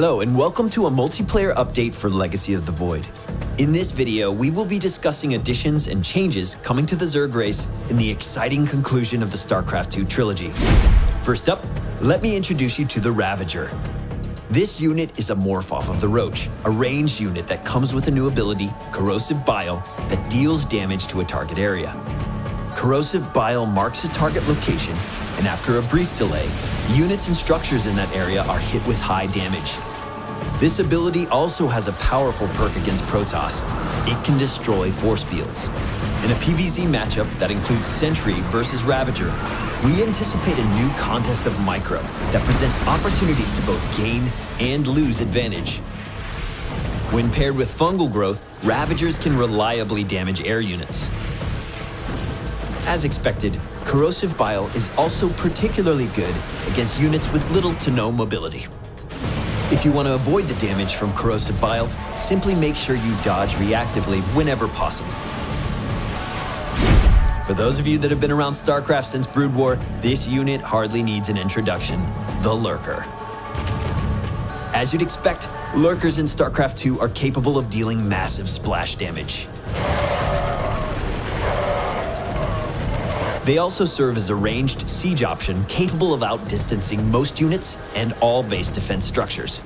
Hello and welcome to a multiplayer update for Legacy of the Void. In this video, we will be discussing additions and changes coming to the Zerg race in the exciting conclusion of the StarCraft II trilogy. First up, let me introduce you to the Ravager. This unit is a morph off of the Roach, a ranged unit that comes with a new ability, Corrosive Bile, that deals damage to a target area. Corrosive Bile marks a target location, and after a brief delay, units and structures in that area are hit with high damage. This ability also has a powerful perk against Protoss. It can destroy force fields. In a PvZ matchup that includes Sentry versus Ravager, we anticipate a new contest of micro that presents opportunities to both gain and lose advantage. When paired with fungal growth, Ravagers can reliably damage air units. As expected, Corrosive Bile is also particularly good against units with little to no mobility. If you want to avoid the damage from Corrosive Bile, simply make sure you dodge reactively whenever possible. For those of you that have been around StarCraft since Brood War, this unit hardly needs an introduction, the Lurker. As you'd expect, Lurkers in StarCraft II are capable of dealing massive splash damage. They also serve as a ranged siege option capable of outdistancing most units and all base defense structures.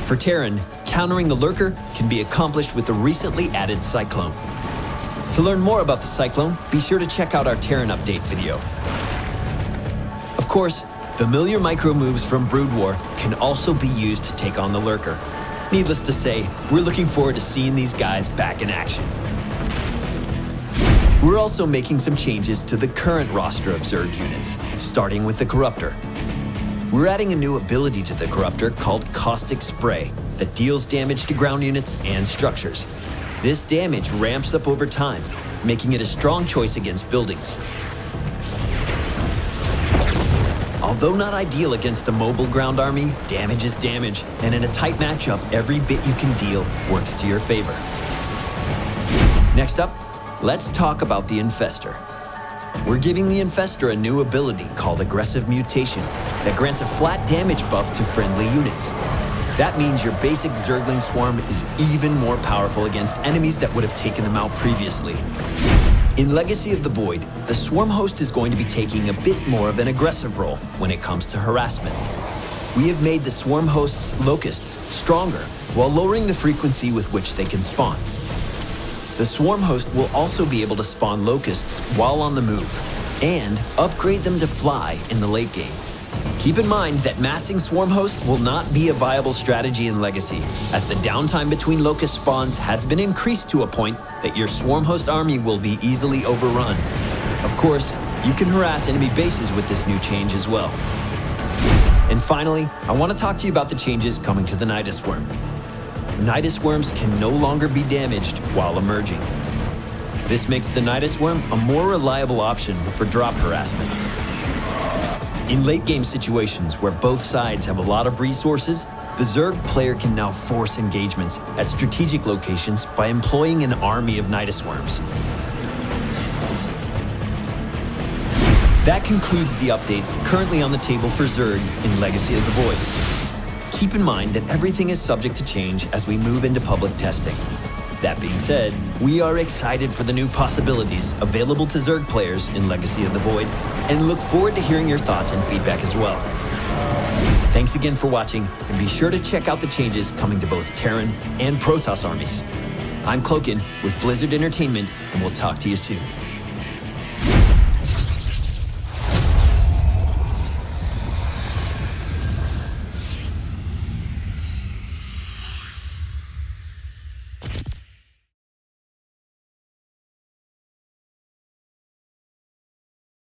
For Terran, countering the Lurker can be accomplished with the recently added Cyclone. To learn more about the Cyclone, be sure to check out our Terran update video. Of course, familiar micro moves from Brood War can also be used to take on the Lurker. Needless to say, we're looking forward to seeing these guys back in action. We're also making some changes to the current roster of Zerg units, starting with the Corruptor. We're adding a new ability to the Corruptor called Caustic Spray that deals damage to ground units and structures. This damage ramps up over time, making it a strong choice against buildings. Although not ideal against a mobile ground army, damage is damage, and in a tight matchup, every bit you can deal works to your favor. Next up, let's talk about the Infestor. We're giving the Infestor a new ability called Aggressive Mutation that grants a flat damage buff to friendly units. That means your basic Zergling swarm is even more powerful against enemies that would have taken them out previously. In Legacy of the Void, the Swarm Host is going to be taking a bit more of an aggressive role when it comes to harassment. We have made the Swarm Host's Locusts stronger while lowering the frequency with which they can spawn. The Swarm Host will also be able to spawn Locusts while on the move, and upgrade them to fly in the late game. Keep in mind that massing Swarm Host will not be a viable strategy in Legacy, as the downtime between Locust spawns has been increased to a point that your Swarm Host army will be easily overrun. Of course, you can harass enemy bases with this new change as well. And finally, I want to talk to you about the changes coming to the Nidus Worm. Nidus Worms can no longer be damaged while emerging. This makes the Nidus Worm a more reliable option for drop harassment. In late-game situations where both sides have a lot of resources, the Zerg player can now force engagements at strategic locations by employing an army of Nidus Worms. That concludes the updates currently on the table for Zerg in Legacy of the Void. Keep in mind that everything is subject to change as we move into public testing. That being said, we are excited for the new possibilities available to Zerg players in Legacy of the Void, and look forward to hearing your thoughts and feedback as well. Thanks again for watching, and be sure to check out the changes coming to both Terran and Protoss armies. I'm Cloakin with Blizzard Entertainment, and we'll talk to you soon.